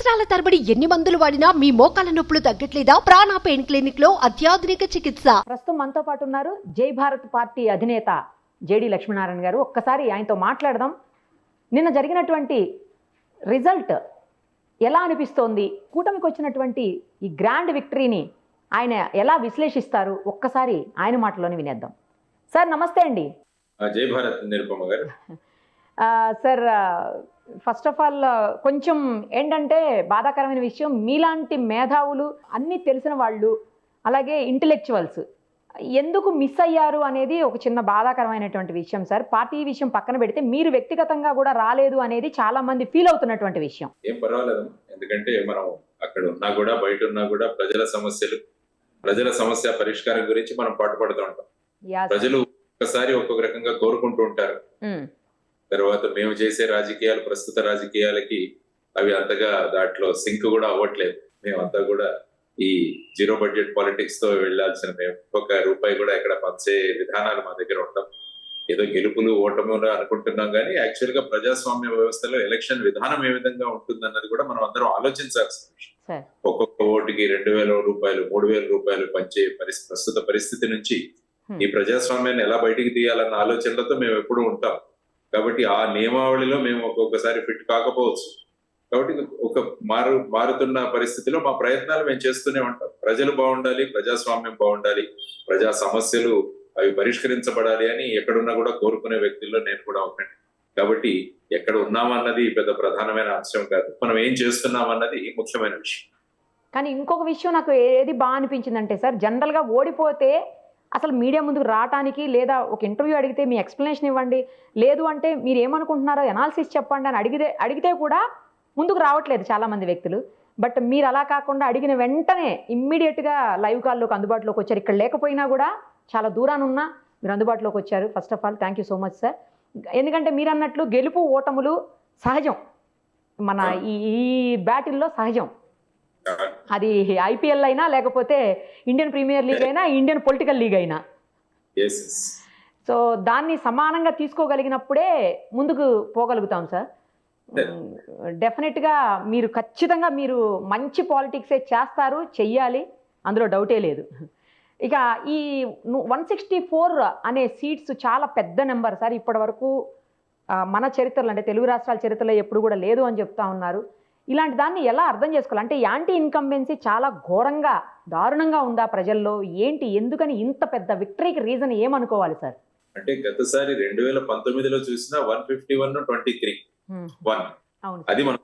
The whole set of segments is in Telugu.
సంవత్సరాల తరబడి ఎన్ని మందులు వాడినా మీ మోకాల నొప్పులు తగ్గట్లేదా? ప్రాణ పెయిన్ క్లినిక్ లో అత్యాధునిక చికిత్స. ప్రస్తుతం మనతో పాటు ఉన్నారు జై భారత్ పార్టీ అధినేత జేడి లక్ష్మీనారాయణ గారు. ఒక్కసారి ఆయనతో మాట్లాడదాం. నిన్న జరిగినటువంటి రిజల్ట్ ఎలా అనిపిస్తోంది? కూటమికి వచ్చినటువంటి ఈ గ్రాండ్ విక్టరీని ఆయన ఎలా విశ్లేషిస్తారు? ఒక్కసారి ఆయన మాటలోనే వినేద్దాం. సార్ నమస్తే అండి. జై భారత్ నిరుపమ గారు. సార్ ఫస్ట్ ఆఫ్ ఆల్ కొంచెం ఏంటంటే బాధాకరమైన విషయం, మీలాంటి మేధావులు అన్నీ తెలిసిన వాళ్ళు అలాగే ఇంటెలెక్చువల్స్ ఎందుకు మిస్ అయ్యారు అనేది ఒక చిన్న బాధాకరమైనటువంటి విషయం సార్. పార్టీ విషయం పక్కన పెడితే మీరు వ్యక్తిగతంగా కూడా రాలేదు అనేది చాలా మంది ఫీల్ అవుతున్నటువంటి విషయం. ఏం పర్వాలేదు, ఎందుకంటే మనం అక్కడ ఉన్నా కూడా బయట ఉన్నా కూడా ప్రజల సమస్య పరిష్కారం గురించి మనం పాటుపడుతూ ఉంటాం. ప్రజలు ఒక్కసారి ఒక్కొక్క రకంగా కోరుకుంటూ ఉంటారు. తర్వాత మేము చేసే రాజకీయాలు ప్రస్తుత రాజకీయాలకి అవి అంతగా దాంట్లో సింక్ కూడా అవ్వట్లేదు. మేమంతా కూడా ఈ జీరో బడ్జెట్ పాలిటిక్స్ తో వెళ్లాల్సిన మేము ఒక్క రూపాయి కూడా ఇక్కడ పంచే విధానాలు మా దగ్గర ఉంటాం. ఏదో గెలుపులు ఓటములు అనుకుంటున్నాం కానీ యాక్చువల్ గా ప్రజాస్వామ్య వ్యవస్థలో ఎలక్షన్ విధానం ఏ విధంగా ఉంటుందన్నది కూడా మనం అందరం ఆలోచించాల్సిన విషయం. ఒక్కొక్క ఓటుకి 2,000 రూపాయలు 3,000 రూపాయలు పంచే ప్రస్తుత పరిస్థితి నుంచి ఈ ప్రజాస్వామ్యాన్ని ఎలా బయటికి తీయాలన్న ఆలోచనలతో మేము ఎప్పుడూ ఉంటాం. కాబట్టి ఆ నియమావళిలో మేము ఒక్కొక్కసారి ఫిట్ కాకపోవచ్చు. కాబట్టి ఒక మారుతున్న పరిస్థితిలో మా ప్రయత్నాలు మేము చేస్తూనే ఉంటాం. ప్రజలు బాగుండాలి, ప్రజాస్వామ్యం బాగుండాలి, ప్రజా సమస్యలు అవి పరిష్కరించబడాలి అని ఎక్కడున్నా కూడా కోరుకునే వ్యక్తుల్లో నేను కూడా ఉన్నాను. కాబట్టి ఎక్కడ ఉన్నామన్నది పెద్ద ప్రధానమైన అంశం కాదు, మనం ఏం చేస్తున్నామన్నది ముఖ్యమైన విషయం. కానీ ఇంకొక విషయం నాకు ఏది బాగా అనిపించిందంటే సార్, జనరల్గా ఓడిపోతే అసలు మీడియా ముందుకు రావడానికి లేదా ఒక ఇంటర్వ్యూ అడిగితే మీ ఎక్స్ప్లెనేషన్ ఇవ్వండి, లేదు అంటే మీరు ఏమనుకుంటున్నారో ఎనాలిసిస్ చెప్పండి అని అడిగితే కూడా ముందుకు రావట్లేదు చాలా మంది వ్యక్తులు. బట్ మీరు అలా కాకుండా అడిగిన వెంటనే ఇమ్మీడియట్గా లైవ్ కాల్లోకి అందుబాటులోకి వచ్చారు. ఇక్కడ లేకపోయినా కూడా చాలా దూరాన ఉన్నా మీరు అందుబాటులోకి వచ్చారు. First of all thank you so much sir. ఎందుకంటే మీరు అన్నట్లు గెలుపు ఓటములు సహజం, మన ఈ బ్యాటిల్లో సహజం. అది ఐపీఎల్ అయినా లేకపోతే ఇండియన్ ప్రీమియర్ లీగ్ అయినా ఇండియన్ పొలిటికల్ లీగ్ అయినా. సో దాన్ని సమానంగా తీసుకోగలిగినప్పుడే ముందుకు పోగలుగుతాం సార్. డెఫినెట్గా మీరు ఖచ్చితంగా మీరు మంచి పాలిటిక్సే చేస్తారు, చెయ్యాలి, అందులో డౌటే లేదు. ఇక ఈ 164 అనే సీట్స్ చాలా పెద్ద నెంబర్ సార్. ఇప్పటి వరకు మన చరిత్రలో అంటే తెలుగు రాష్ట్రాల చరిత్రలో ఎప్పుడు కూడా లేదు అని చెప్తా ఉన్నారు. ఇలాంటి దాన్ని ఎలా అర్థం చేసుకోవాలి? అంటే యాంటీ ఇన్కంబెన్సీ చాలా ఘోరంగా దారుణంగా ఉందా ప్రజల్లో? ఏంటి, ఎందుకని ఇంత పెద్ద విక్టరీకి రీజన్ ఏమనుకోవాలి సార్? అంటే గతసారి 2019లో చూసిన 151-23 అది మనం,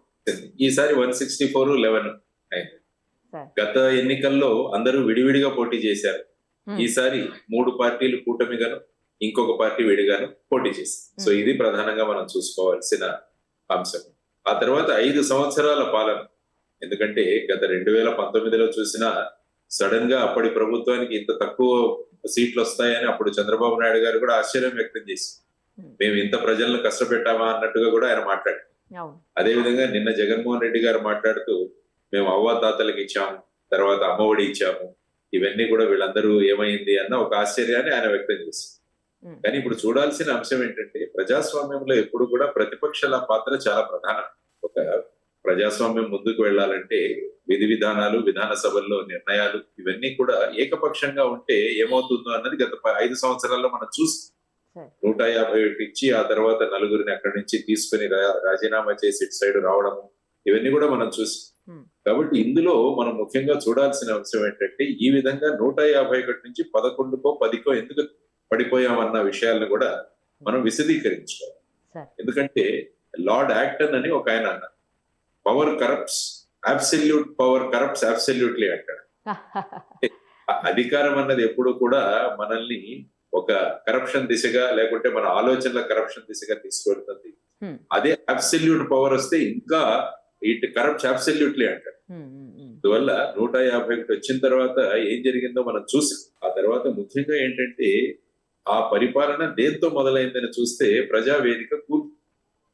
ఈసారి 164-11 అయింది. గత ఎన్నికల్లో అందరూ విడివిడిగా పోటీ చేశారు. ఈసారి 3 పార్టీలు కూటమిగాను ఇంకొక పార్టీ విడిగాను పోటీ చేశారు. సో ఇది ప్రధానంగా మనం చూసుకోవాల్సిన అంశం. ఆ తర్వాత 5 సంవత్సరాల పాలన, ఎందుకంటే గత 2019లో చూసిన సడన్ గా అప్పటి ప్రభుత్వానికి ఇంత తక్కువ సీట్లు వస్తాయని అప్పుడు చంద్రబాబు నాయుడు గారు కూడా ఆశ్చర్యం వ్యక్తం చేసి మేము ఇంత ప్రజలను కష్టపెట్టామా అన్నట్టుగా కూడా ఆయన మాట్లాడారు. అదే విధంగా నిన్న జగన్మోహన్ రెడ్డి గారు మాట్లాడుతూ మేము అవ్వాతాతలకు ఇచ్చాము, తర్వాత అమ్మఒడి ఇచ్చాము, ఇవన్నీ కూడా వీళ్ళందరూ ఏమైంది అన్న ఒక ఆశ్చర్యాన్ని ఆయన వ్యక్తం చేశారు. కానీ ఇప్పుడు చూడాల్సిన అంశం ఏంటంటే ప్రజాస్వామ్యంలో ఎప్పుడు కూడా ప్రతిపక్షాల పాత్ర చాలా ప్రధానం. ఒక ప్రజాస్వామ్యం ముందుకు వెళ్ళాలంటే విధి విధానాలు, విధాన సభల్లో నిర్ణయాలు ఇవన్నీ కూడా ఏకపక్షంగా ఉంటే ఏమవుతుందో అన్నది గత 5 సంవత్సరాల్లో మనం చూసి 151 ఇచ్చి ఆ తర్వాత 4గురిని అక్కడి నుంచి తీసుకుని రాజీనామా చేసి ఇటు సైడ్ రావడము ఇవన్నీ కూడా మనం చూసి. కాబట్టి ఇందులో మనం ముఖ్యంగా చూడాల్సిన అంశం ఏంటంటే ఈ విధంగా 151 నుంచి 11కో 10కో ఎందుకు పడిపోయామన్న విషయాలను కూడా మనం విశదీకరించుకోవాలి. ఎందుకంటే లార్డ్ యాక్టన్ అని ఒక ఆయన అన్నారు, power corrupts, absolute power corrupts absolutely అంటాడు. అధికారం అన్నది ఎప్పుడు కూడా మనల్ని ఒక కరప్షన్ దిశగా లేకుంటే మన ఆలోచనల కరప్షన్ దిశగా తీసుకెళ్తుంది. అదే అబ్సల్యూట్ పవర్ వస్తే ఇంకా ఇట్ కరప్ట్స్ అబ్సల్యూట్లీ అంటాడు. అందువల్ల 151 వచ్చిన తర్వాత ఏం జరిగిందో మనం చూసాం. ఆ తర్వాత ముఖ్యంగా ఏంటంటే ఆ పరిపాలన దేంతో మొదలైందని చూస్తే ప్రజావేదిక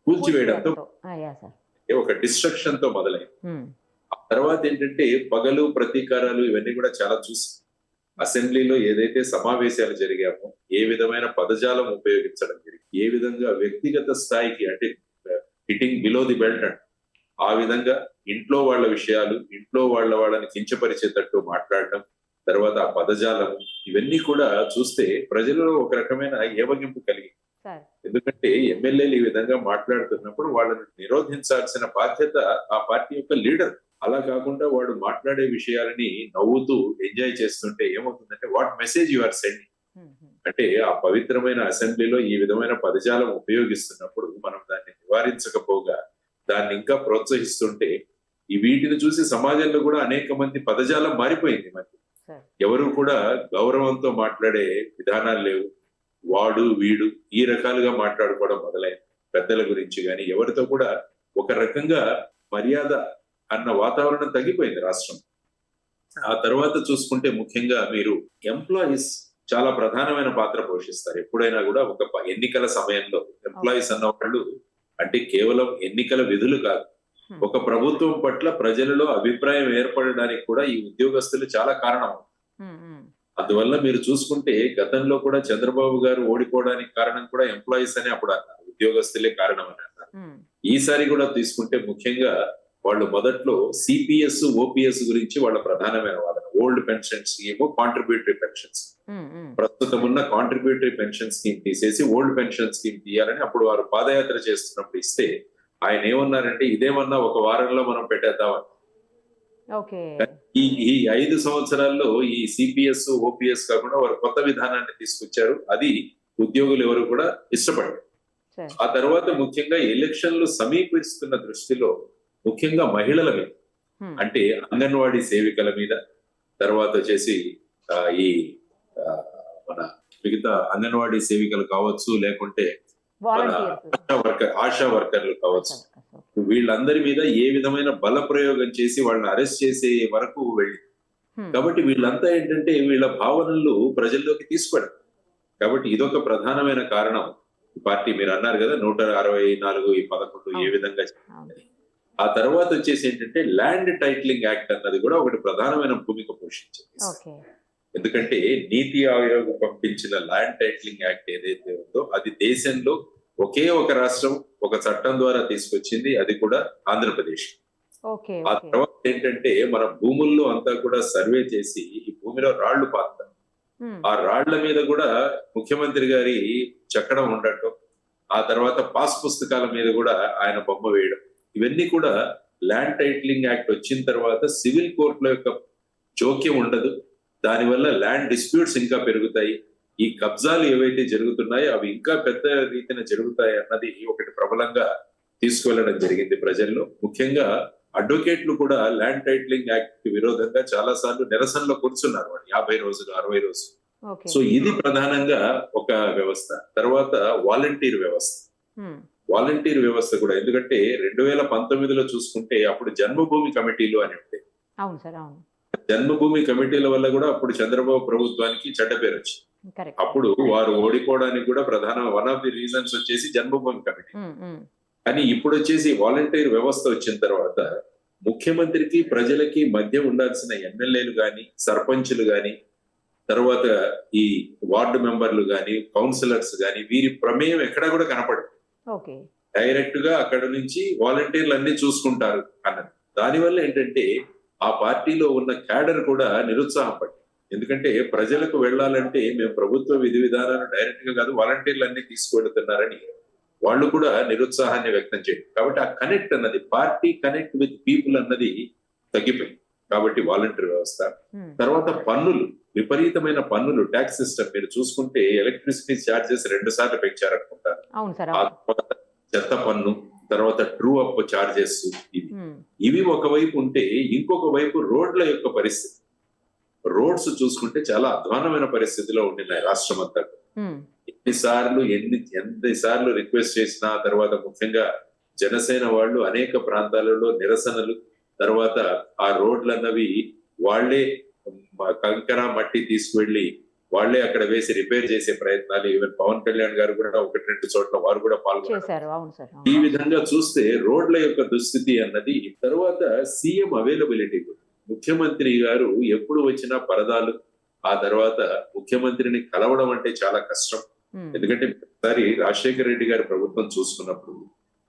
కూల్చివేయడంతో, ఒక డిస్ట్రక్షన్ తో మొదలైంది. ఆ తర్వాత ఏంటంటే పగలు ప్రతీకారాలు ఇవన్నీ కూడా చాలా చూసి అసెంబ్లీలో ఏదైతే సమావేశాలు జరిగామో ఏ విధమైన పదజాలం ఉపయోగించడం జరిగింది, ఏ విధంగా వ్యక్తిగత స్థాయికి అంటే హిట్టింగ్ బిలో ది బెల్ట్ అంట ఆ విధంగా ఇంట్లో వాళ్ళ విషయాలు, ఇంట్లో వాళ్ళని కించపరిచేటట్టు మాట్లాడటం, తర్వాత ఆ పదజాలం, ఇవన్నీ కూడా చూస్తే ప్రజలలో ఒక రకమైన ఏవగింపు కలిగి. ఎందుకంటే ఎమ్మెల్యేలు ఈ విధంగా మాట్లాడుతున్నప్పుడు వాళ్ళని నిరోధించాల్సిన బాధ్యత ఆ పార్టీ యొక్క లీడర్. అలా కాకుండా వాడు మాట్లాడే విషయాలని నవ్వుతూ ఎంజాయ్ చేస్తుంటే ఏమవుతుందంటే what message you are sending. అంటే ఆ పవిత్రమైన అసెంబ్లీలో ఈ విధమైన పదజాలం ఉపయోగిస్తున్నప్పుడు మనం దాన్ని నివారించకపోగా దాన్ని ఇంకా ప్రోత్సహిస్తుంటే ఈ వీటిని చూసి సమాజంలో కూడా అనేక మంది పదజాలం మారిపోయింది. మరి ఎవరు కూడా గౌరవంతో మాట్లాడే విధానాలు లేవు. వాడు వీడు ఈ రకాలుగా మాట్లాడుకోవడం మొదలైంది. పెద్దల గురించి కానీ ఎవరితో కూడా ఒక రకంగా మర్యాద అన్న వాతావరణం తగ్గిపోయింది రాష్ట్రం. ఆ తర్వాత చూసుకుంటే ముఖ్యంగా మీరు ఎంప్లాయీస్ చాలా ప్రధానమైన పాత్ర పోషిస్తారు. ఎప్పుడైనా కూడా ఒక ఎన్నికల సమయంలో ఎంప్లాయీస్ అన్న వాళ్ళు అంటే కేవలం ఎన్నికల విధులు కాదు, ఒక ప్రభుత్వం పట్ల ప్రజలలో అభిప్రాయం ఏర్పడడానికి కూడా ఈ ఉద్యోగస్తులు చాలా కారణం. అందువల్ల మీరు చూసుకుంటే గతంలో కూడా చంద్రబాబు గారు ఓడిపోవడానికి కారణం కూడా ఎంప్లాయీస్ అని అప్పుడు అన్నారు, ఉద్యోగస్తులే కారణం అని అన్నారు. ఈసారి కూడా తీసుకుంటే ముఖ్యంగా వాళ్ళు మొదట్లో సిపిఎస్ ఓపీఎస్ గురించి వాళ్ళ ప్రధానమైన వాదన. Old pension scheme, contributory pensions. ప్రస్తుతం ఉన్న కాంట్రిబ్యూటరీ పెన్షన్ స్కీమ్ తీసేసి ఓల్డ్ పెన్షన్ స్కీమ్ తీయాలని అప్పుడు వారు పాదయాత్ర చేస్తున్నప్పుడు ఇస్తే ఆయన ఏమన్నారంటే ఇదేమన్నా ఒక వారంలో మనం పెట్టేద్దామని. ఈ 5 సంవత్సరాల్లో ఈ సిపిఎస్ ఓపీఎస్ కాకుండా వారు కొత్త విధానాన్ని తీసుకొచ్చారు. అది ఉద్యోగులు ఎవరు కూడా ఇష్టపడరు. ఆ తర్వాత ముఖ్యంగా ఎలక్షన్లు సమీపిస్తున్న దృష్టిలో ముఖ్యంగా మహిళల మీద, అంటే అంగన్వాడీ సేవికల మీద, తర్వాత వచ్చేసి ఈ మన మిగతా అంగన్వాడీ సేవికలు కావచ్చు, లేకుంటే ఆశా వర్కర్లు కావచ్చు, వీళ్ళందరి మీద ఏ విధమైన బల ప్రయోగం చేసి వాళ్ళని అరెస్ట్ చేసే వరకు వెళ్ళి. కాబట్టి వీళ్ళంతా ఏంటంటే వీళ్ళ భావనలు ప్రజల్లోకి తీసుకోవడం. కాబట్టి ఇదొక ప్రధానమైన కారణం. పార్టీ మీరు అన్నారు కదా 164 ఈ 11 ఏ విధంగా. ఆ తర్వాత వచ్చేసి ఏంటంటే ల్యాండ్ టైటిలింగ్ యాక్ట్ అన్నది కూడా ఒకటి ప్రధానమైన భూమిక పోషించింది. ఎందుకంటే నీతి ఆయోగ్ పంపించిన ల్యాండ్ టైటిలింగ్ యాక్ట్ ఏదైతే ఉందో అది దేశంలో ఒకే ఒక రాష్ట్రం ఒక చట్టం ద్వారా తీసుకొచ్చింది, అది కూడా ఆంధ్రప్రదేశ్. ఆ తర్వాత ఏంటంటే మన భూముల్లో అంతా కూడా సర్వే చేసి ఈ భూమిలో రాళ్లు పాతారు. ఆ రాళ్ల మీద కూడా ముఖ్యమంత్రి గారి చక్రం ఉండటం, ఆ తర్వాత పాస్ పుస్తకాల మీద కూడా ఆయన బొమ్మ వేయడం, ఇవన్నీ కూడా ల్యాండ్ టైటిలింగ్ యాక్ట్ వచ్చిన తర్వాత సివిల్ కోర్టుల యొక్క జోక్యం ఉండదు. దానివల్ల ల్యాండ్ డిస్ప్యూట్స్ ఇంకా పెరుగుతాయి. ఈ కబ్జాలు ఏవైతే జరుగుతున్నాయో అవి ఇంకా పెద్ద రీతిన జరుగుతాయి అన్నది ఒకటి ప్రబలంగా తీసుకువెళ్ళడం జరిగింది ప్రజల్లో. ముఖ్యంగా అడ్వకేట్లు కూడా ల్యాండ్ టైటిలింగ్ యాక్ట్ కి విరోధంగా చాలా సార్లు నిరసనలో కూర్చున్నారు, 50 రోజులు 60 రోజులు. సో ఇది ప్రధానంగా ఒక వ్యవస్థ. తర్వాత వాలంటీర్ వ్యవస్థ. వాలంటీర్ వ్యవస్థ కూడా ఎందుకంటే 2019లో చూసుకుంటే అప్పుడు జన్మభూమి కమిటీలు అని ఉంటాయి. జన్మభూమి కమిటీల వల్ల కూడా అప్పుడు చంద్రబాబు ప్రభుత్వానికి చెడ్డ పేరు వచ్చింది. అప్పుడు వారు ఓడిపోవడానికి కూడా ప్రధాన వన్ ఆఫ్ ది రీజన్స్ వచ్చేసి జన్మభూమి కమిటీ. కానీ ఇప్పుడు వచ్చేసి వాలంటీర్ వ్యవస్థ వచ్చిన తర్వాత ముఖ్యమంత్రికి ప్రజలకి మధ్య ఉండాల్సిన ఎమ్మెల్యేలు గాని, సర్పంచులు గాని, తర్వాత ఈ వార్డు మెంబర్లు గాని, కౌన్సిలర్స్ గాని, వీరి ప్రమేయం ఎక్కడా కూడా కనపడదు. డైరెక్ట్ గా అక్కడ నుంచి వాలంటీర్లు అన్ని చూసుకుంటారు అన్నది. దానివల్ల ఏంటంటే ఆ పార్టీలో ఉన్న క్యాడర్ కూడా నిరుత్సాహపడి, ఎందుకంటే ప్రజలకు వెళ్లాలంటే మేము ప్రభుత్వ విధి విధానాలు డైరెక్ట్ గా కాదు వాలంటీర్లు అన్ని తీసుకువెళ్తున్నారని వాళ్ళు కూడా నిరుత్సాహాన్ని వ్యక్తం చేయడం. కాబట్టి ఆ కనెక్ట్ అన్నది, పార్టీ కనెక్ట్ విత్ పీపుల్ అన్నది తగ్గిపోయింది. కాబట్టి వాలంటీర్ వ్యవస్థ. తర్వాత పన్నులు, విపరీతమైన పన్నులు, ట్యాక్స్ సిస్టమ్ మీరు చూసుకుంటే ఎలక్ట్రిసిటీ ఛార్జెస్ 2 సార్లు పెంచారనుకుంటారు. ఆ తర్వాత చెత్త పన్ను, తర్వాత ట్రూ అప్ ఛార్జెస్, ఇవి ఒకవైపు ఉంటే ఇంకొక వైపు రోడ్ల యొక్క పరిస్థితి. రోడ్స్ చూసుకుంటే చాలా అధ్వానమైన పరిస్థితిలో ఉండినాయి రాష్ట్రం అంతా. ఎన్నిసార్లు రిక్వెస్ట్ చేసినా, తర్వాత ముఖ్యంగా జనసేన వాళ్ళు అనేక ప్రాంతాలలో నిరసనలు, తర్వాత ఆ రోడ్లు అన్నవి వాళ్లే కంకర మట్టి తీసుకువెళ్లి వాళ్లే అక్కడ వేసి రిపేర్ చేసే ప్రయత్నాలు, ఈవెన్ పవన్ కళ్యాణ్ గారు కూడా 1-2 చోట్ల వారు కూడా పాల్గొన్నారు. ఈ విధంగా చూస్తే రోడ్ల యొక్క దుస్థితి అన్నది. తర్వాత సీఎం అవైలబిలిటీ కూడా, ముఖ్యమంత్రి గారు ఎప్పుడు వచ్చినా పరదాలు. ఆ తర్వాత ముఖ్యమంత్రిని కలవడం అంటే చాలా కష్టం. ఎందుకంటే ఒకసారి రాజశేఖర రెడ్డి గారి ప్రభుత్వం చూసుకున్నప్పుడు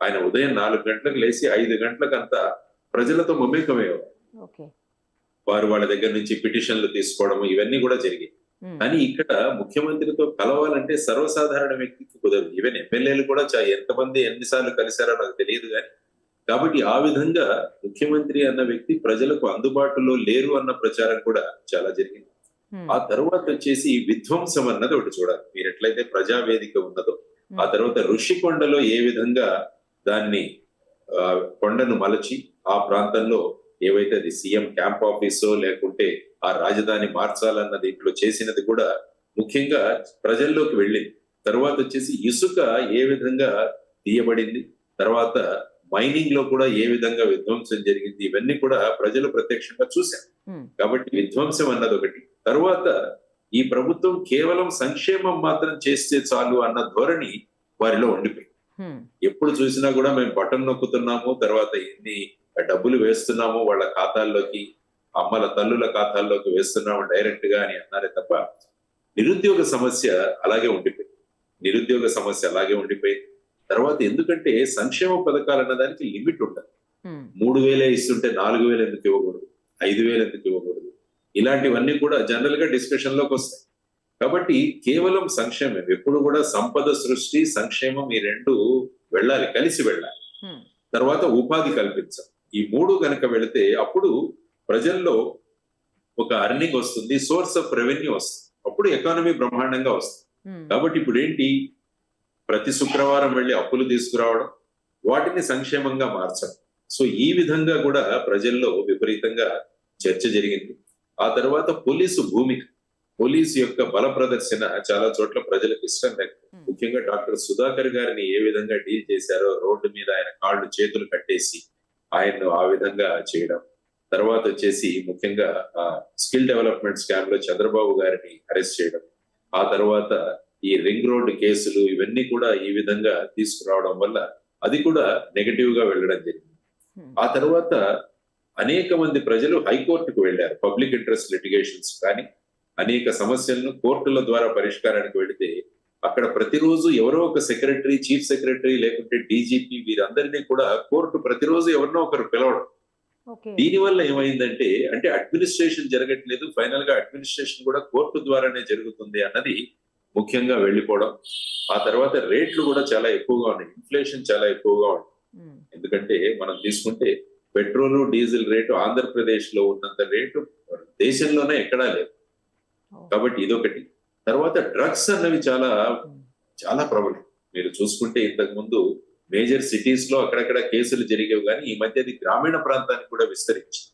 ఆయన ఉదయం 4 గంటలకు లేచి 5 గంటలకంతా ప్రజలతో మమేకమయ్యేవారు. ఓకే. వారు వాళ్ళ దగ్గర నుంచి పిటిషన్లు తీసుకోవడం ఇవన్నీ కూడా జరిగాయి. కానీ ఇక్కడ ముఖ్యమంత్రితో కలవాలంటే సర్వసాధారణ వ్యక్తికి కుదరదు. ఈవెన్ ఎమ్మెల్యేలు కూడా ఎంతమంది ఎన్నిసార్లు కలిశారో నాకు తెలియదు కానీ, కాబట్టి ఆ విధంగా ముఖ్యమంత్రి అన్న వ్యక్తి ప్రజలకు అందుబాటులో లేరు అన్న ప్రచారం కూడా చాలా జరిగింది. ఆ తర్వాత వచ్చేసి విధ్వంసం అన్నది ఒకటి చూడాలి. మీరు ఎట్లయితే ప్రజావేదిక ఉన్నదో, ఆ తర్వాత ఋషికొండలో ఏ విధంగా దాన్ని కొండను మలచి ఆ ప్రాంతంలో ఏవైతే అది సీఎం క్యాంప్ ఆఫీసో లేకుంటే ఆ రాజధాని మార్చాలన్న దీంట్లో చేసినది కూడా ముఖ్యంగా ప్రజల్లోకి వెళ్ళింది. తర్వాత వచ్చేసి ఇసుక ఏ విధంగా తీయబడింది, తర్వాత మైనింగ్ లో కూడా ఏ విధంగా విధ్వంసం జరిగింది, ఇవన్నీ కూడా ప్రజలు ప్రత్యక్షంగా చూశారు. కాబట్టి విధ్వంసం అన్నది ఒకటి. తర్వాత ఈ ప్రభుత్వం కేవలం సంక్షేమం మాత్రం చేస్తే చాలు అన్న ధోరణి వారిలో ఉండిపోయింది. ఎప్పుడు చూసినా కూడా మేము బటన్ నొక్కుతున్నాము, తర్వాత ఎన్ని డబ్బులు వేస్తున్నాము వాళ్ళ ఖాతాల్లోకి, అమ్మల తల్లుల ఖాతాల్లోకి వేస్తున్నాము డైరెక్ట్ గా అని అన్నారే తప్ప నిరుద్యోగ సమస్య అలాగే ఉండిపోయింది. తర్వాత ఎందుకంటే సంక్షేమ పథకాలు అన్నదానికి లిమిట్ ఉండదు. 3,000 ఇస్తుంటే 4,000 ఎందుకు ఇవ్వకూడదు, 5,000 ఎందుకు ఇవ్వకూడదు, ఇలాంటివన్నీ కూడా జనరల్ గా డిస్కషన్ లోకి వస్తాయి. కాబట్టి కేవలం సంక్షేమం, ఎప్పుడు కూడా సంపద సృష్టి సంక్షేమం ఈ రెండు వెళ్ళాలి, కలిసి వెళ్ళాలి. తర్వాత ఉపాధి కల్పించాలి. ఈ మూడు కనుక వెళితే అప్పుడు ప్రజల్లో ఒక అర్నింగ్ వస్తుంది, సోర్స్ ఆఫ్ రెవెన్యూ వస్తుంది, అప్పుడు ఎకానమీ బ్రహ్మాండంగా వస్తుంది. కాబట్టి ఇప్పుడు ఏంటి, ప్రతి శుక్రవారం వెళ్ళి అప్పులు తీసుకురావడం, వాటిని సంక్షేమంగా మార్చడం. సో ఈ విధంగా కూడా ప్రజల్లో విపరీతంగా చర్చ జరిగింది. ఆ తర్వాత పోలీసు యొక్క బల ప్రదర్శన చాలా చోట్ల ప్రజలకు ఇష్టం లేక, ముఖ్యంగా డాక్టర్ సుధాకర్ గారిని ఏ విధంగా డీల్ చేశారో, రోడ్డు మీద ఆయన కాళ్ళు చేతులు కట్టేసి ఆయన్ను ఆ విధంగా చేయడం. తర్వాత వచ్చేసి ముఖ్యంగా స్కిల్ డెవలప్మెంట్ స్కామ్ లో చంద్రబాబు గారిని అరెస్ట్ చేయడం. ఆ తర్వాత ఈ రింగ్ రోడ్ కేసులు ఇవన్నీ కూడా ఈ విధంగా తీసుకురావడం వల్ల అది కూడా నెగటివ్ గా వెళ్ళడం జరిగింది. ఆ తర్వాత అనేక మంది ప్రజలు హైకోర్టుకు వెళ్ళారు. పబ్లిక్ ఇంట్రెస్ట్ లిటిగేషన్స్ కానీ అనేక సమస్యలను కోర్టుల ద్వారా పరిష్కారానికి వెళితే అక్కడ ప్రతిరోజు ఎవరో ఒక సెక్రటరీ, చీఫ్ సెక్రటరీ లేకుంటే డీజీపీ వీరందరినీ కూడా కోర్టు ప్రతిరోజు ఎవరినో ఒకరు పిలవడం. దీనివల్ల ఏమైందంటే అంటే అడ్మినిస్ట్రేషన్ జరగట్లేదు, ఫైనల్ గా అడ్మినిస్ట్రేషన్ కూడా కోర్టు ద్వారానే జరుగుతుంది అన్నది ముఖ్యంగా వెళ్ళిపోవడం. ఆ తర్వాత రేట్లు కూడా చాలా ఎక్కువగా ఉన్నాయి, ఇన్ఫ్లేషన్ చాలా ఎక్కువగా ఉంది. ఎందుకంటే మనం తీసుకుంటే పెట్రోల్ డీజిల్ రేటు ఆంధ్రప్రదేశ్ లో ఉన్నంత రేటు దేశంలోనే ఎక్కడా లేదు. కాబట్టి ఇదొకటి. తర్వాత డ్రగ్స్ అన్నవి చాలా చాలా ప్రబలం. మీరు చూసుకుంటే ఇంతకు ముందు మేజర్ సిటీస్ లో అక్కడక్కడ కేసులు జరిగేవి, కానీ ఈ మధ్య అది గ్రామీణ ప్రాంతానికి కూడా విస్తరించింది.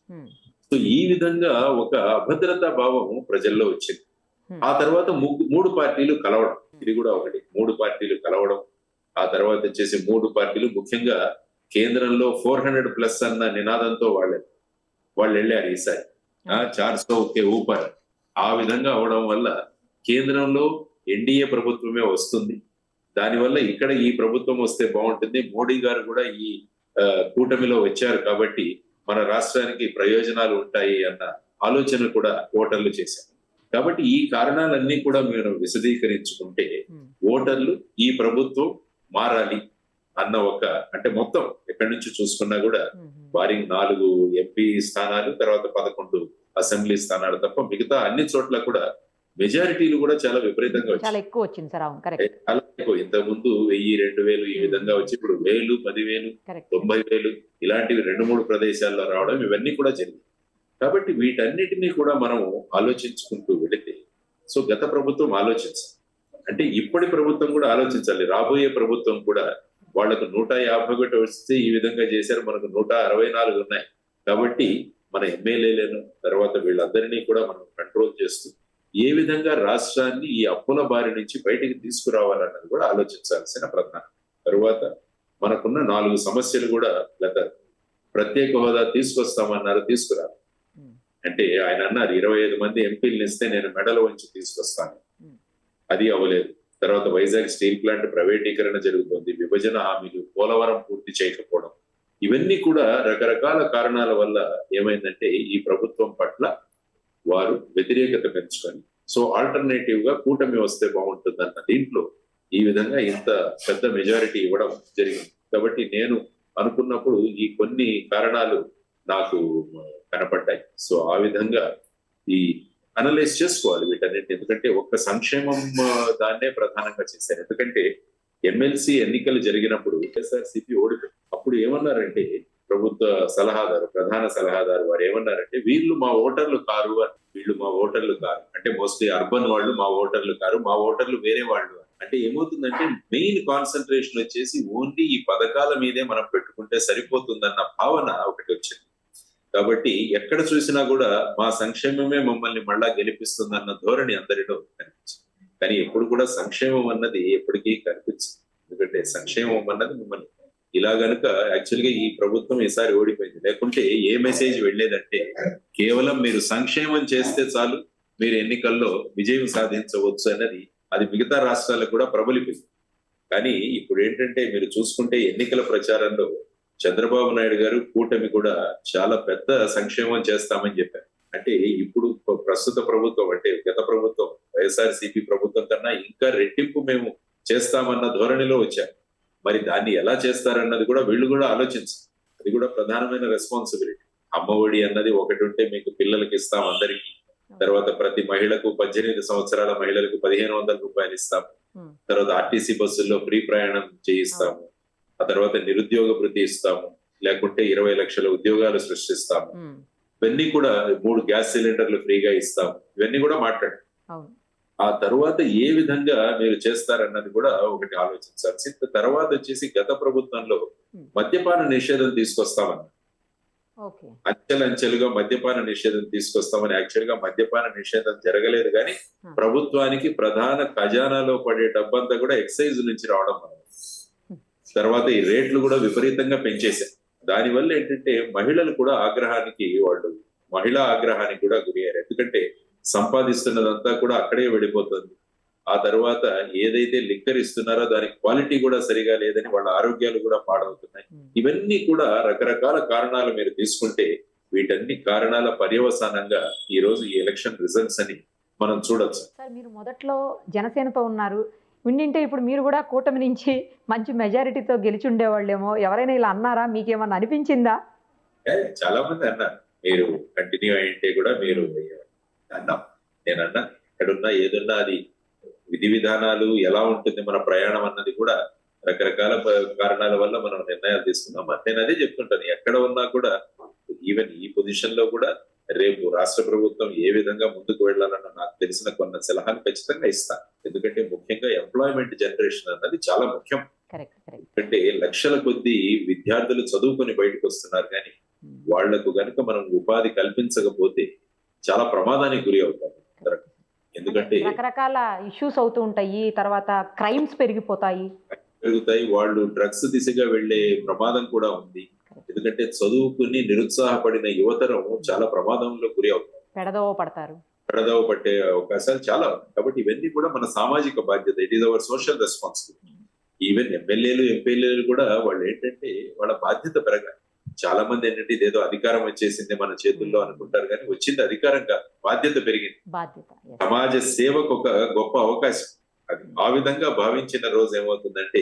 సో ఈ విధంగా ఒక అభద్రతా భావం ప్రజల్లో వచ్చింది. ఆ తర్వాత 3 పార్టీలు కలవడం, ఇది కూడా ఒకటి. 3 పార్టీలు కలవడం, ఆ తర్వాత వచ్చేసి 3 పార్టీలు ముఖ్యంగా కేంద్రంలో 400+ అన్న నినాదంతో వాళ్ళు వెళ్ళారు ఈసారి. 400 ఒకే ఊపారు. ఆ విధంగా అవడం వల్ల కేంద్రంలో ఎన్డీఏ ప్రభుత్వమే వస్తుంది. దానివల్ల ఇక్కడ ఈ ప్రభుత్వం వస్తే బాగుంటుంది, మోడీ గారు కూడా ఈ కూటమిలో వచ్చారు కాబట్టి మన రాష్ట్రానికి ప్రయోజనాలు ఉంటాయి అన్న ఆలోచన కూడా ఓటర్లు చేశారు. కాబట్టి ఈ కారణాలన్నీ కూడా మీరు విశదీకరించుకుంటే ఓటర్లు ఈ ప్రభుత్వం మారాలి అన్న అంటే మొత్తం ఎక్కడి నుంచి చూసుకున్నా కూడా వారికి 4 ఎంపీ స్థానాలు, తర్వాత 11 అసెంబ్లీ స్థానాలు తప్ప మిగతా అన్ని చోట్ల కూడా మెజారిటీలు కూడా చాలా విపరీతంగా చాలా ఎక్కువ వచ్చింది సార్. అవును, కరెక్ట్. చాలా ఎక్కువ. ఇంతకుముందు 1000, 2000 ఈ విధంగా వచ్చి ఇప్పుడు 1000, 10,000, 90,000 ఇలాంటివి 2-3 ప్రదేశాల్లో రావడం ఇవన్నీ కూడా జరిగింది. కాబట్టి వీటన్నిటినీ కూడా మనం ఆలోచించుకుంటూ వెళితే, సో గత ప్రభుత్వం ఆలోచించాలి, అంటే ఇప్పటి ప్రభుత్వం కూడా ఆలోచించాలి. రాబోయే ప్రభుత్వం కూడా వాళ్లకు 151 వస్తే ఈ విధంగా చేశారు, మనకు 164 ఉన్నాయి. కాబట్టి మన ఎమ్మెల్యేలను తర్వాత వీళ్ళందరినీ కూడా మనం కంట్రోల్ చేస్తూ ఏ విధంగా రాష్ట్రాన్ని ఈ అప్పుల బారి నుంచి బయటికి తీసుకురావాలన్నది కూడా ఆలోచించాల్సిన ప్రధానం. తరువాత మనకున్న 4 సమస్యలు కూడా గత ప్రత్యేక హోదా తీసుకొస్తామన్నారు, తీసుకురాలి. అంటే ఆయన అన్నారు 25 మంది ఎంపీలను ఇస్తే నేను మెడలు వంచి తీసుకొస్తాను, అది అవ్వలేదు. తర్వాత వైజాగ్ స్టీల్ ప్లాంట్ ప్రైవేటీకరణ జరుగుతుంది, విభజన హామీలు, పోలవరం పూర్తి చేయకపోవడం, ఇవన్నీ కూడా రకరకాల కారణాల వల్ల ఏమైందంటే ఈ ప్రభుత్వం పట్ల వారు వ్యతిరేకత పెంచుకొని, సో ఆల్టర్నేటివ్ గా కూటమి వస్తే బాగుంటుందన్న దీంట్లో ఈ విధంగా ఇంత పెద్ద మెజారిటీ ఇవ్వడం జరిగింది. కాబట్టి నేను అనుకున్నప్పుడు ఈ కొన్ని కారణాలు నాకు కనపడ్డాయి. సో ఆ విధంగా ఈ అనలైజ్ చేసుకోవాలి వీటన్నిటి. ఎందుకంటే ఒక్క సంక్షేమం దాన్నే ప్రధానంగా చేశారు. ఎందుకంటే ఎమ్మెల్సీ ఎన్నికలు జరిగినప్పుడు వైఎస్ఆర్సీపీ ఓడిపోయింది. అప్పుడు ఏమన్నారంటే ప్రభుత్వ సలహాదారు, ప్రధాన సలహాదారు వారు ఏమన్నారంటే వీళ్ళు మా ఓటర్లు కారు అని. వీళ్ళు మా ఓటర్లు కారు అంటే మోస్ట్లీ అర్బన్ వాళ్ళు మా ఓటర్లు కారు, మా ఓటర్లు వేరే వాళ్ళు. అంటే ఏమవుతుందంటే మెయిన్ కాన్సన్ట్రేషన్ వచ్చేసి ఓన్లీ ఈ పథకాల మీదే మనం పెట్టుకుంటే సరిపోతుందన్న భావన ఒకటి వచ్చింది. కాబట్టి ఎక్కడ చూసినా కూడా మా సంక్షేమమే మమ్మల్ని మళ్ళా గెలిపిస్తుందన్న ధోరణి అందరిలో కనిపించింది. కానీ ఎప్పుడు కూడా సంక్షేమం అన్నది ఎప్పటికీ కనిపించదు. ఎందుకంటే సంక్షేమం అన్నది మిమ్మల్ని ఇలా గనుక యాక్చువల్ గా ఈ ప్రభుత్వం ఈసారి ఓడిపోయింది. లేకుంటే ఏ మెసేజ్ వెళ్ళేదంటే కేవలం మీరు సంక్షేమం చేస్తే చాలు మీరు ఎన్నికల్లో విజయం సాధించవచ్చు అన్నది. అది మిగతా రాష్ట్రాలకు కూడా ప్రబలిపోయింది. కానీ ఇప్పుడు ఏంటంటే మీరు చూసుకుంటే ఎన్నికల ప్రచారంలో చంద్రబాబు నాయుడు గారు కూటమి కూడా చాలా పెద్ద సంక్షేమం చేస్తామని చెప్పారు. అంటే ఇప్పుడు ప్రస్తుత ప్రభుత్వం అంటే గత ప్రభుత్వం వైఎస్ఆర్సీపీ ప్రభుత్వం కన్నా ఇంకా రెట్టింపు మేము చేస్తామన్న ధోరణిలో వచ్చారు. మరి దాన్ని ఎలా చేస్తారన్నది కూడా వీళ్ళు కూడా ఆలోచించారు. అది కూడా ప్రధానమైన రెస్పాన్సిబిలిటీ. అమ్మఒడి అన్నది ఒకటి ఉంటే మీకు పిల్లలకి ఇస్తాం అందరికీ. తర్వాత ప్రతి మహిళకు 18 సంవత్సరాల మహిళలకు 1500 రూపాయలు ఇస్తాము. తర్వాత ఆర్టీసీ బస్సుల్లో ఫ్రీ ప్రయాణం చేయిస్తాము. ఆ తర్వాత నిరుద్యోగ వృత్తి ఇస్తాము. లేకుంటే 20 లక్షల ఉద్యోగాలు సృష్టిస్తాము. ఇవన్నీ కూడా 3 గ్యాస్ సిలిండర్లు ఫ్రీగా ఇస్తాము. ఇవన్నీ కూడా మాట్లాడు. ఆ తర్వాత ఏ విధంగా మీరు చేస్తారన్నది కూడా ఒకటి ఆలోచించాల్సి. తర్వాత వచ్చేసి గత ప్రభుత్వంలో మద్యపాన నిషేధం తీసుకొస్తామన్నారు. అంచెలంచెలుగా మద్యపాన నిషేధం తీసుకొస్తామని. యాక్చువల్ గా మద్యపాన నిషేధం జరగలేదు, కానీ ప్రభుత్వానికి ప్రధాన ఖజానాలో పడే డబ్బంతా కూడా ఎక్సైజ్ నుంచి రావడం మనం. తర్వాత ఈ రేట్లు కూడా విపరీతంగా పెంచేశారు. దానివల్ల ఏంటంటే మహిళలు కూడా మహిళా ఆగ్రహానికి కూడా గురయ్యారు. ఎందుకంటే సంపాదిస్తున్నదంతా కూడా అక్కడే వెళ్ళిపోతుంది. ఆ తర్వాత ఏదైతే లిక్కర్ ఇస్తున్నారో దాని క్వాలిటీ కూడా సరిగా లేదని వాళ్ళ ఆరోగ్యాలు కూడా పాడవుతున్నాయి. ఇవన్నీ కూడా రకరకాల కారణాలు మీరు తీసుకుంటే వీటన్ని కారణాల పర్యవసానంగా ఈ రోజు ఈ ఎలక్షన్ రిజల్ట్స్ అని మనం చూడొచ్చు. సార్ మీరు మొదట్లో జనసేనతో ఉన్నారు, వింటే ఇప్పుడు మీరు కూడా కూటమి నుంచి మంచి మెజారిటీతో గెలిచి ఉండేవాళ్ళేమో. ఎవరైనా ఇలా అన్నారా? మీకేమన్నా అనిపించిందా? చాలా మంది అన్నారు. మీరు కంటిన్యూ అయింటే కూడా మీరు అన్నాం. నేనన్నా ఎక్కడున్నా ఏదున్నా అది విధి విధానాలు ఎలా ఉంటుంది మన ప్రయాణం అన్నది కూడా రకరకాల కారణాల వల్ల మనం నిర్ణయాలు తీసుకున్నాం. నేను అదే చెప్తుంటాను, ఎక్కడ ఉన్నా కూడా ఈవెన్ ఈ పొజిషన్ లో కూడా రేపు రాష్ట్ర ప్రభుత్వం ఏ విధంగా ముందుకు వెళ్ళాలన్న నాకు తెలిసిన కొన్ని సలహాలు ఖచ్చితంగా ఇస్తాను. ఎందుకంటే ముఖ్యంగా ఎంప్లాయ్మెంట్ జనరేషన్ అన్నది చాలా ముఖ్యం. ఎందుకంటే లక్షల కొద్ది విద్యార్థులు చదువుకొని బయటకు వస్తున్నారు, కానీ వాళ్లకు గనుక మనం ఉపాధి కల్పించకపోతే చాలా ప్రమాదానికి గురి అవుతారు. ఎందుకంటే రకరకాల ఇష్యూస్ అవుతూ ఉంటాయి, తర్వాత క్రైమ్స్ పెరుగుతాయి. వాళ్ళు డ్రగ్స్ దిశగా వెళ్లే ప్రమాదం కూడా ఉంది. ఎందుకంటే చదువుకుని నిరుత్సాహపడిన యువతరం చాలా ప్రమాదంలో గురి అవుతారు, పెడదవ పట్టే అవకాశాలు చాలా ఉన్నాయి. కాబట్టి ఇవన్నీ కూడా మన సామాజిక బాధ్యత. It is our social responsibility. Even ఎమ్మెల్యేలు ఎంపీలు కూడా వాళ్ళు ఏంటంటే వాళ్ళ బాధ్యత పెరగాలి. చాలా మంది ఏంటంటే ఇదేదో అధికారం వచ్చేసింది మన చేతుల్లో అనుకుంటారు, కానీ వచ్చింది అధికారం కాదు, బాధ్యత పెరిగింది. సమాజ సేవకు ఒక గొప్ప అవకాశం అది. ఆ విధంగా భావించిన రోజు ఏమవుతుందంటే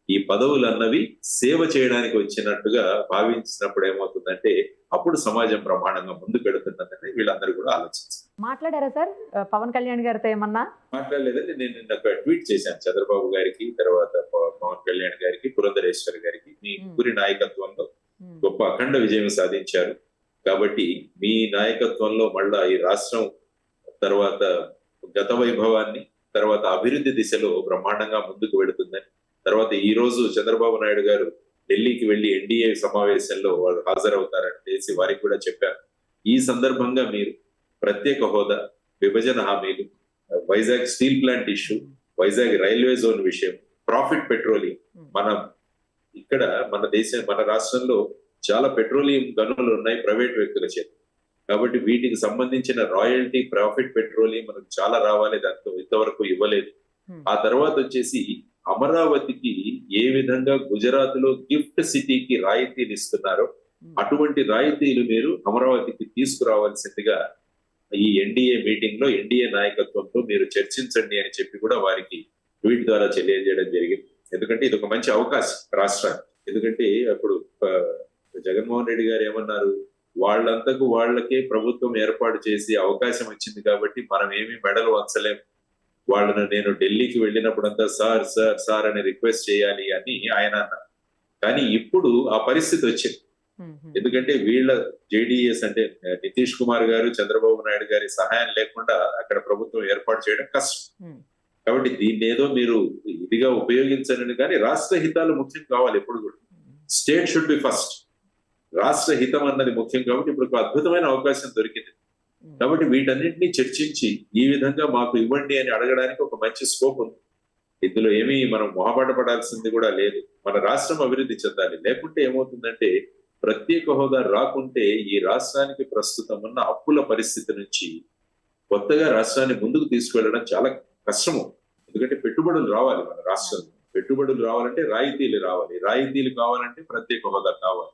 ఈ పదవులు అన్నవి సేవ చేయడానికి వచ్చినట్టుగా భావించినప్పుడు ఏమవుతుందంటే అప్పుడు సమాజం ప్రమాణంగా ముందుకు వెళుతున్నదని వీళ్ళందరూ కూడా ఆలోచించారు. మాట్లాడారా సార్ పవన్ కళ్యాణ్ గారితో? ఏమన్నా మాట్లాడలేదండి. నేను నిన్న ట్వీట్ చేశాను చంద్రబాబు గారికి, తర్వాత పవన్ కళ్యాణ్ గారికి, పురంధరేశ్వరి గారికి. మీ ముగ్గురి నాయకత్వంలో గొప్ప అఖండ విజయం సాధించారు. కాబట్టి మీ నాయకత్వంలో మళ్ళా ఈ రాష్ట్రం తర్వాత గత వైభవాన్ని, తర్వాత అభివృద్ధి దిశలో బ్రహ్మాండంగా ముందుకు వెళుతుందని. తర్వాత ఈ రోజు చంద్రబాబు నాయుడు గారు ఢిల్లీకి వెళ్లి ఎన్డీఏ సమావేశంలో వాళ్ళు హాజరవుతారని తెలిసి వారికి కూడా చెప్పారు. ఈ సందర్భంగా మీరు ప్రత్యేక హోదా, విభజన హామీలు, Vizag steel plant issue, Vizag railway zone విషయం, ప్రాఫిట్ పెట్రోలియం, ఇక్కడ మన రాష్ట్రంలో చాలా పెట్రోలియం గనులు ఉన్నాయి ప్రైవేట్ వ్యక్తుల చేత. కాబట్టి వీటికి సంబంధించిన రాయల్టీ, ప్రాఫిట్ పెట్రోలియం మనకు చాలా రావాలి, దాంతో ఇంతవరకు ఇవ్వలేదు. ఆ తర్వాత వచ్చేసి అమరావతికి ఏ విధంగా గుజరాత్ లో గిఫ్ట్ సిటీకి రాయితీలు ఇస్తున్నారో అటువంటి రాయితీలు మీరు అమరావతికి తీసుకురావాల్సిందిగా ఈ ఎన్డీఏ మీటింగ్ లో ఎన్డీఏ నాయకత్వంతో మీరు చర్చించండి అని చెప్పి కూడా వారికి ట్వీట్ ద్వారా తెలియజేయడం జరిగింది. ఎందుకంటే ఇది ఒక మంచి అవకాశం రాష్ట్రానికి. ఎందుకంటే అప్పుడు జగన్మోహన్ రెడ్డి గారు ఏమన్నారు, వాళ్ళంతకు వాళ్ళకే ప్రభుత్వం ఏర్పాటు చేసి అవకాశం వచ్చింది కాబట్టి మనం ఏమీ మెడలు వంచలేం. వాళ్ళను నేను ఢిల్లీకి వెళ్ళినప్పుడంతా సార్ సార్ సార్ అని రిక్వెస్ట్ చేయాలి అని ఆయన అన్నారు. కానీ ఇప్పుడు ఆ పరిస్థితి వచ్చింది. ఎందుకంటే వీళ్ళ జేడీఎస్ అంటే నితీష్ కుమార్ గారు, చంద్రబాబు నాయుడు గారి సహాయం లేకుండా అక్కడ ప్రభుత్వం ఏర్పాటు చేయడం కష్టం. కాబట్టి దీన్ని ఏదో మీరు ఇదిగా ఉపయోగించండి, కానీ రాష్ట్ర హితాలు ముఖ్యం కావాలి ఎప్పుడు కూడా. State should be first. రాష్ట్ర హితం అన్నది ముఖ్యం కాబట్టి ఇప్పుడు ఒక అద్భుతమైన అవకాశం దొరికింది. కాబట్టి వీటన్నిటిని చర్చించి ఈ విధంగా మాకు ఇవ్వండి అని అడగడానికి ఒక మంచి స్కోప్ ఉంది. ఇందులో ఏమీ మనం మొహమాట పడాల్సింది కూడా లేదు. మన రాష్ట్రం అభివృద్ధి చెందాలి. లేకుంటే ఏమవుతుందంటే ప్రత్యేక హోదా రాకుంటే ఈ రాష్ట్రానికి ప్రస్తుతం ఉన్న అప్పుల పరిస్థితి నుంచి కొత్తగా రాష్ట్రాన్ని ముందుకు తీసుకువెళ్ళడం చాలా కష్టము. ఎందుకంటే పెట్టుబడులు రావాలి మన రాష్ట్రంలో. పెట్టుబడులు రావాలంటే రాయితీలు రావాలి. రాయితీలు కావాలంటే ప్రత్యేక హోదా కావాలి.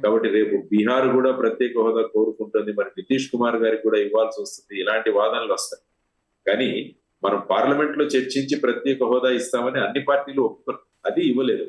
కాబట్టి రేపు బీహార్ కూడా ప్రత్యేక హోదా కోరుకుంటుంది. మరి నితీష్ కుమార్ గారికి కూడా ఇవ్వాల్సి వస్తుంది. ఇలాంటి వాదనలు వస్తాయి. కానీ మనం పార్లమెంట్ లో చర్చించి ప్రత్యేక హోదా ఇస్తామని అన్ని పార్టీలు ఒప్పుకోరు. అది ఇవ్వలేదు.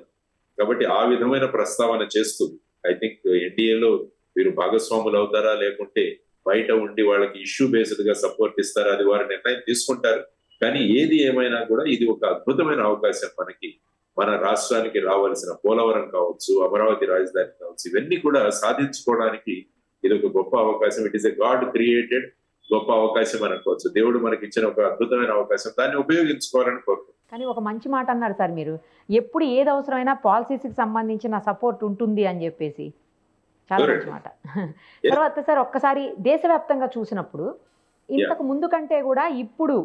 కాబట్టి ఆ విధమైన ప్రస్తావన చేస్తూ ఐ థింక్ ఎన్డీఏలో వీరు భాగస్వాములు అవుతారా, లేకుంటే బయట ఉండి వాళ్ళకి ఇష్యూ బేస్డ్ గా సపోర్ట్ ఇస్తారా, అది వారి నిర్ణయం తీసుకుంటారు. కానీ ఏది ఏమైనా కూడా ఇది ఒక అద్భుతమైన అవకాశం మనకి. మన రాష్ట్రానికి రావాల్సిన పోలవరం కావచ్చు, అమరావతి రాజధాని కావచ్చు, ఇవన్నీ కూడా సాధించుకోవడానికి ఇది ఒక గొప్ప అవకాశం. It is a God created గొప్ప అవకాశం అనుకోవచ్చు. దేవుడు మనకి ఇచ్చిన ఒక అద్భుతమైన అవకాశం, దాన్ని ఉపయోగించుకోవాలని కోరుకుంటున్నాను. కానీ ఒక మంచి మాట అన్నారు సార్ మీరు, ఎప్పుడు ఏది అవసరమైనా పాలసీస్కి సంబంధించిన సపోర్ట్ ఉంటుంది అని చెప్పేసి. చాలా మంచి మాట. తర్వాత సార్ ఒక్కసారి దేశవ్యాప్తంగా చూసినప్పుడు ఇంతకు ముందు కంటే కూడా ఇప్పుడు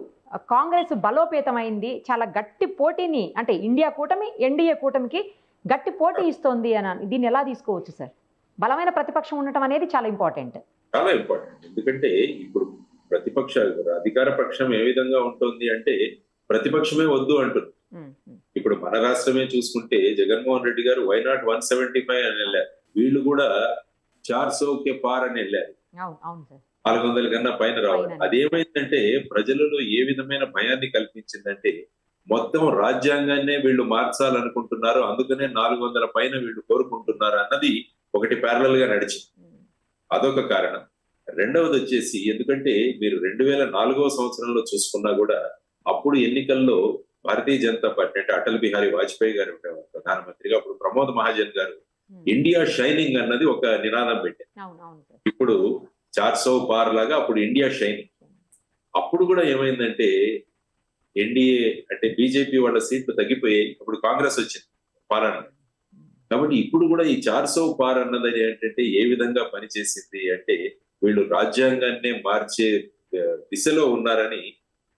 కాంగ్రెస్ బలోపేతమైంది, చాలా గట్టి పోటీని, అంటే ఇండియా కూటమి ఎన్డీఏ కూటమికి గట్టి పోటీ ఇస్తోంది అని దీన్ని ఎలా తీసుకోవచ్చు సార్? బలమైన ప్రతిపక్షం ఉండటం అనేది చాలా ఇంపార్టెంట్. చాలా ఇంపార్టెంట్. ఎందుకంటే ఇప్పుడు ప్రతిపక్ష అధికార పక్షం ఏ విధంగా ఉంటుంది అంటే ప్రతిపక్షమే వద్దు అంటుంది. ఇప్పుడు మన రాష్ట్రమే చూసుకుంటే జగన్మోహన్ రెడ్డి గారు వైనాట్ 175 అని వెళ్ళారు. వీళ్ళు కూడా 400 కే పార్ అని వెళ్ళారు. 400 కన్నా పైన రావాలి. అదేమైందంటే ప్రజలలో ఏ విధమైన భయాన్ని కల్పించిందంటే మొత్తం రాజ్యాంగాన్నే వీళ్ళు మార్చాలనుకుంటున్నారు, అందుకనే 400 పైన వీళ్ళు కోరుకుంటున్నారు అన్నది ఒకటి ప్యారలల్ గా నడిచింది. అదొక కారణం. రెండవది వచ్చేసి ఎందుకంటే మీరు 2004వ సంవత్సరంలో చూసుకున్నా కూడా అప్పుడు ఎన్నికల్లో భారతీయ జనతా పార్టీ అంటే అటల్ బిహారీ వాజ్పేయి గారు ఉండేవారు ప్రధానమంత్రిగా. అప్పుడు ప్రమోద్ మహాజన్ గారు ఇండియా షైనింగ్ అన్నది ఒక నినాదం పెట్టారు. ఇప్పుడు 400 పార్ లాగా అప్పుడు ఇండియా షైనింగ్. అప్పుడు కూడా ఏమైందంటే ఎన్డీఏ అంటే బీజేపీ వాళ్ళ సీట్లు తగ్గిపోయాయి. అప్పుడు కాంగ్రెస్ వచ్చింది పాలన. కాబట్టి ఇప్పుడు కూడా ఈ 400 పార్ అన్నది ఏంటంటే ఏ విధంగా పనిచేసింది అంటే వీళ్ళు రాజ్యాంగాన్నే మార్చే దిశలో ఉన్నారని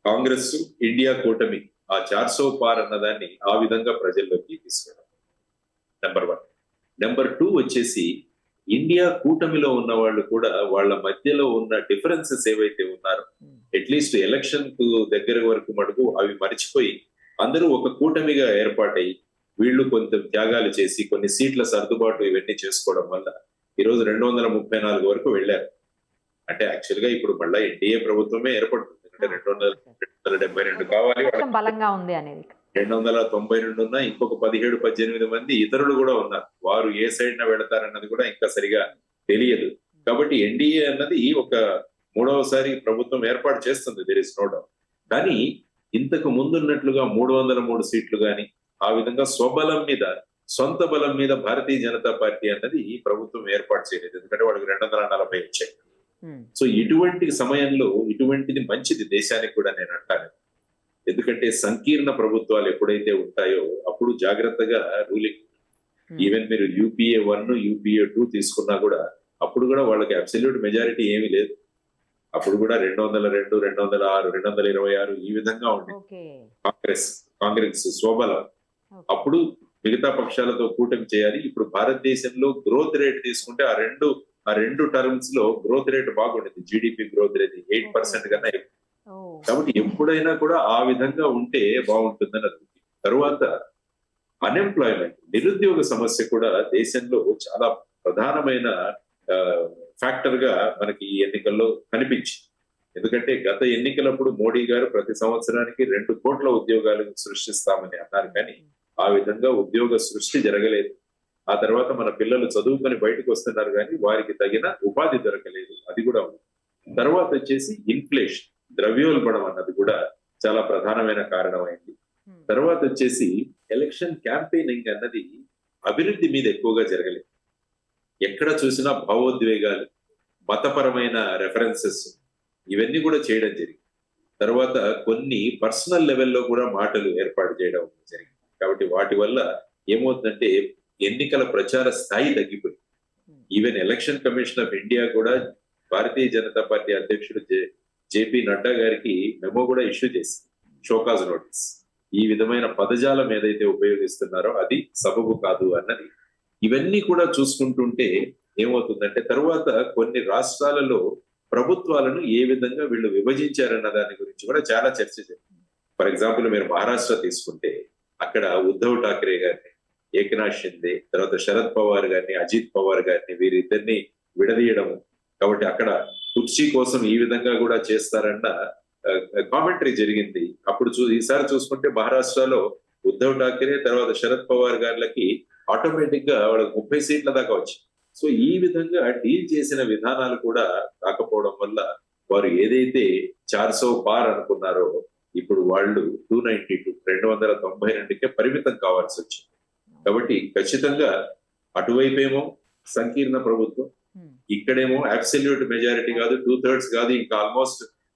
కాంగ్రెస్ ఇండియా కూటమి ఆ 400 పార్ అన్నదాన్ని ఆ విధంగా ప్రజల్లోకి తీసుకురావాలి. నెంబర్ 1. నెంబర్ 2 వచ్చేసి ఇండియా కూటమిలో ఉన్న వాళ్ళు కూడా వాళ్ళ మధ్యలో ఉన్న డిఫరెన్సెస్ ఏవైతే ఉన్నారో అట్లీస్ట్ ఎలక్షన్ కు దగ్గర వరకు మటుకు అవి మర్చిపోయి అందరూ ఒక కూటమిగా ఏర్పాటై వీళ్ళు కొంచెం త్యాగాలు చేసి కొన్ని సీట్ల సర్దుబాటు ఇవన్నీ చేసుకోవడం వల్ల ఈరోజు 234 వరకు వెళ్ళారు. అంటే యాక్చువల్ గా ఇప్పుడు మళ్ళీ ఎన్డీఏ ప్రభుత్వమే ఏర్పడుతుంది. అంటే 272 కావాలి, బలంగా ఉంది అనేది 292 ఉన్నా ఇంకొక 17-18 మంది ఇతరులు కూడా ఉన్నారు. వారు ఏ సైడ్ న వెళతారన్నది కూడా ఇంకా సరిగా తెలియదు. కాబట్టి ఎన్డీఏ అన్నది ఒక 3వసారి ప్రభుత్వం ఏర్పాటు చేస్తుంది, దేర్ ఇస్ నో డౌట్. కానీ ఇంతకు ముందున్నట్లుగా 303 సీట్లు గాని ఆ విధంగా స్వబలం మీద సొంత బలం మీద భారతీయ జనతా పార్టీ అన్నది ఈ ప్రభుత్వం ఏర్పాటు చేయలేదు. ఎందుకంటే వాళ్ళకి 240 వచ్చాయి. సో ఇటువంటి సమయంలో ఇటువంటిది మంచిది దేశానికి కూడా నేను అంటాను. ఎందుకంటే సంకీర్ణ ప్రభుత్వాలు ఎప్పుడైతే ఉంటాయో అప్పుడు జాగ్రత్తగా రూలింగ్. ఈవెన్ మీరు UPA 1, UPA 2 తీసుకున్నా కూడా అప్పుడు కూడా వాళ్ళకి అబ్సల్యూట్ మెజారిటీ ఏమీ లేదు. అప్పుడు కూడా 202, 206, 226 ఈ విధంగా ఉంది కాంగ్రెస్ స్వబలం. అప్పుడు మిగతా పక్షాలతో కూటమి చేయాలి. ఇప్పుడు భారతదేశంలో గ్రోత్ రేట్ తీసుకుంటే ఆ రెండు టర్మ్స్ లో గ్రోత్ రేట్ బాగుండేది. జీడిపి గ్రోత్ రేట్ 8% కన్నా ఎక్కువ. కాబట్టి ఎప్పుడైనా కూడా ఆ విధంగా ఉంటే బాగుంటుందని అనుకుంటుంది. తరువాత అన్ఎంప్లాయ్మెంట్, నిరుద్యోగ సమస్య కూడా దేశంలో చాలా ప్రధానమైన ఫ్యాక్టర్ గా మనకి ఈ ఎన్నికల్లో కనిపించింది. ఎందుకంటే గత ఎన్నికలప్పుడు మోడీ గారు ప్రతి సంవత్సరానికి 2 కోట్ల ఉద్యోగాలు సృష్టిస్తామని అన్నారు. కానీ ఆ విధంగా ఉద్యోగ సృష్టి జరగలేదు. ఆ తర్వాత మన పిల్లలు చదువుకొని బయటకు వస్తున్నారు కానీ వారికి తగిన ఉపాధి దొరకలేదు, అది కూడా ఉంది. తర్వాత వచ్చేసి ఇన్ఫ్లేషన్, ద్రవ్యోల్బణం అన్నది కూడా చాలా ప్రధానమైన కారణమైంది. తర్వాత వచ్చేసి ఎలక్షన్ క్యాంపెయినింగ్ అన్నది అభివృద్ధి మీద ఎక్కువగా జరగలేదు. ఎక్కడ చూసినా భావోద్వేగాలు, మతపరమైన రెఫరెన్సెస్ ఇవన్నీ కూడా చేయడం జరిగింది. తర్వాత కొన్ని పర్సనల్ లెవెల్లో కూడా మాటలు ఏర్పాటు చేయడం జరిగింది. కాబట్టి వాటి వల్ల ఏమవుతుందంటే ఎన్నికల ప్రచార స్థాయి తగ్గిపోయింది. Even election commission of India కూడా భారతీయ జనతా పార్టీ అధ్యక్షుడు జేపీ నడ్డా గారికి మెమో కూడా ఇష్యూ చేసింది, షోకాజ్ నోటీస్. ఈ విధమైన పదజాలం ఏదైతే ఉపయోగిస్తున్నారో అది సబబు కాదు అన్నది. ఇవన్నీ కూడా చూసుకుంటుంటే ఏమవుతుందంటే తర్వాత కొన్ని రాష్ట్రాలలో ప్రభుత్వాలను ఏ విధంగా వీళ్ళు విభజించారన్న దాని గురించి కూడా చాలా చర్చ జరిగింది. ఫర్ ఎగ్జాంపుల్ మీరు మహారాష్ట్ర తీసుకుంటే అక్కడ ఉద్ధవ్ ఠాక్రే గారిని, ఏకనాథ్ షిందే, తర్వాత శరద్ పవార్ గారిని, అజిత్ పవార్ గారిని వీరిద్దరిని విడదీయడం. కాబట్టి అక్కడ కుర్చీ కోసం ఈ విధంగా కూడా చేస్తారన్న కామెంటరీ జరిగింది. అప్పుడు ఈసారి చూసుకుంటే మహారాష్ట్రలో ఉద్ధవ్ ఠాక్రే తర్వాత శరద్ పవార్ గారికి ఆటోమేటిక్ గా వాళ్ళకి 30 సీట్ల దాకా వచ్చాయి. సో ఈ విధంగా డీల్ చేసిన విధానాలు కూడా కాకపోవడం వల్ల వారు ఏదైతే 400 పార్ అనుకున్నారో ఇప్పుడు వాళ్ళు 292కే పరిమితం కావాల్సి వచ్చింది. కాబట్టి ఖచ్చితంగా అటువైపేమో సంకీర్ణ ప్రభుత్వం, ఇక్కడేమో అబ్సల్యూట్ మెజారిటీ కాదు, 2/3 కాదు, ఇంకా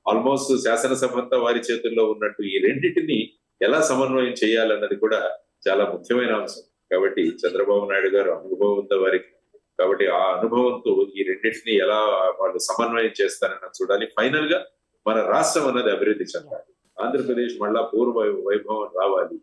ఆల్మోస్ట్ శాసనసభ అంతా వారి చేతుల్లో ఉన్నట్టు ఈ రెండింటిని ఎలా సమన్వయం చేయాలన్నది కూడా చాలా ముఖ్యమైన అంశం. కాబట్టి చంద్రబాబు నాయుడు గారు అనుభవం ఉంది వారికి. కాబట్టి ఆ అనుభవంతో ఈ రెండింటిని ఎలా వాళ్ళు సమన్వయం చేస్తారన్నది చూడాలి. ఫైనల్ గా మన రాష్ట్రం అన్నది అభివృద్ధి చెందాలి. ఆంధ్రప్రదేశ్ మళ్ళా పూర్వ వైభవం రావాలి.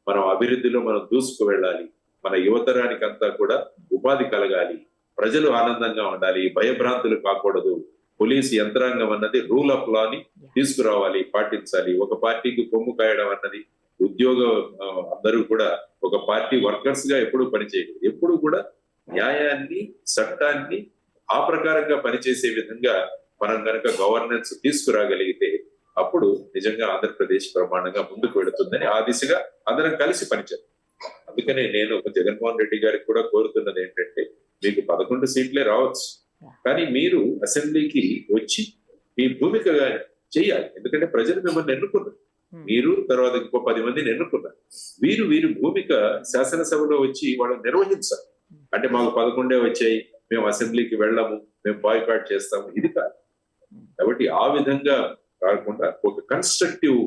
మనం అభివృద్ధిలో మనం దూసుకు వెళ్ళాలి. మన యువతరానికి అంతా కూడా ఉపాధి కలగాలి. ప్రజలు ఆనందంగా ఉండాలి, భయభ్రాంతులు కాకూడదు. పోలీసు యంత్రాంగం అన్నది రూల్ ఆఫ్ లా ని తీసుకురావాలి, పాటించాలి. ఒక పార్టీకి కొమ్ము కాయడం అన్నది, అందరూ కూడా ఒక పార్టీ వర్కర్స్ గా ఎప్పుడు పనిచేయకూడదు. ఎప్పుడు కూడా న్యాయాన్ని, చట్టాన్ని ఆ ప్రకారంగా పనిచేసే విధంగా మనం కనుక గవర్నెన్స్ తీసుకురాగలిగితే అప్పుడు నిజంగా ఆంధ్రప్రదేశ్ ప్రమాణంగా ముందుకు వెళుతుందని ఆ దిశగా అందరం కలిసి పనిచేయాలి. అందుకనే నేను జగన్మోహన్ రెడ్డి గారికి కూడా కోరుతున్నది ఏంటంటే, మీకు 11 సీట్లే రావచ్చు, కానీ మీరు అసెంబ్లీకి వచ్చి మీ భూమికగా చేయాలి. ఎందుకంటే ప్రజలు మిమ్మల్ని ఎన్నుకున్నారు, మీరు తర్వాత ఇంకో 10 మందిని ఎన్నుకున్నారు. వీరి భూమిక శాసనసభలో వచ్చి వాళ్ళని నిర్వహించాలి. అంటే మాకు 11 వచ్చాయి, మేము అసెంబ్లీకి వెళ్ళాము, మేము బాయ్కాట్ చేస్తాము, ఇది కాదు. కాబట్టి ఆ విధంగా కాకుండా ఒక కన్స్ట్రక్టివ్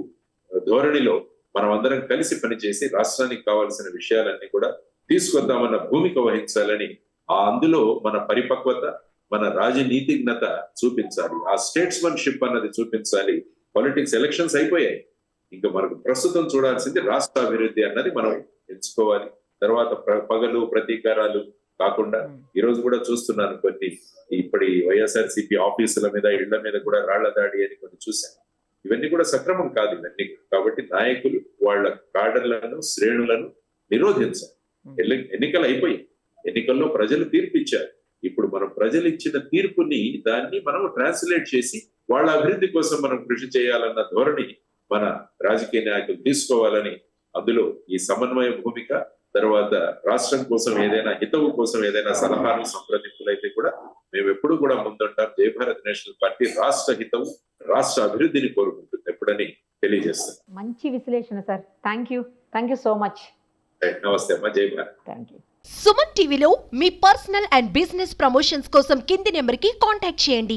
ధోరణిలో మనం అందరం కలిసి పనిచేసి రాష్ట్రానికి కావాల్సిన విషయాలన్నీ కూడా తీసుకొద్దామన్న భూమిక వహించాలని, అందులో మన పరిపక్వత, మన రాజనీతిజ్ఞత చూపించాలి. ఆ స్టేట్స్మన్షిప్ అన్నది చూపించాలి. పాలిటిక్స్ ఎలక్షన్స్ అయిపోయాయి, ఇంకా మనకు ప్రస్తుతం చూడాల్సింది రాష్ట్ర అభివృద్ధి అన్నది మనం ఎంచుకోవాలి. తర్వాత పగలు ప్రతీకారాలు కాకుండా ఈ రోజు కూడా చూస్తున్నాను కొన్ని ఇప్పటి వైఎస్ఆర్సీపీ ఆఫీసుల మీద, ఇళ్ల మీద కూడా రాళ్ల దాడి అని కొన్ని చూశాను. ఇవన్నీ కూడా సక్రమం కాదు ఇవన్నీ. కాబట్టి నాయకులు వాళ్ళ కాడర్లను, శ్రేణులను నిరోధించాలి. ఎన్నికలు అయిపోయి, ఎన్నికల్లో ప్రజలు తీర్పు ఇచ్చారు. ఇప్పుడు మనం ప్రజలు ఇచ్చిన తీర్పుని దాన్ని మనం ట్రాన్స్లేట్ చేసి వాళ్ళ అభివృద్ధి కోసం మనం కృషి చేయాలన్న ధోరణి మన రాజకీయ నాయకులు తీసుకోవాలని, అందులో ఈ సమన్వయ భూమిక, తర్వాత రాష్ట్రం కోసం ఏదైనా హితవు కోసం ఏదైనా సలహాలు, సంప్రదింపులు అయితే కూడా మేము ఎప్పుడు కూడా ముందుంటాం. జై భారత్ నేషనల్ పార్టీ రాష్ట్ర హితవు, రాష్ట్ర అభివృద్ధిని కోరుకుంటుంది ఎప్పుడని తెలియజేస్తాం. మంచి విశ్లేషణ sir. Thank you so much. నమస్తే అమ్మా, జై భారత్. Thank you. సుమన్ టీవీలో మీ పర్సనల్ అండ్ బిజినెస్ ప్రమోషన్స్ కోసం కింది నెంబర్కి కాంటాక్ట్ చేయండి.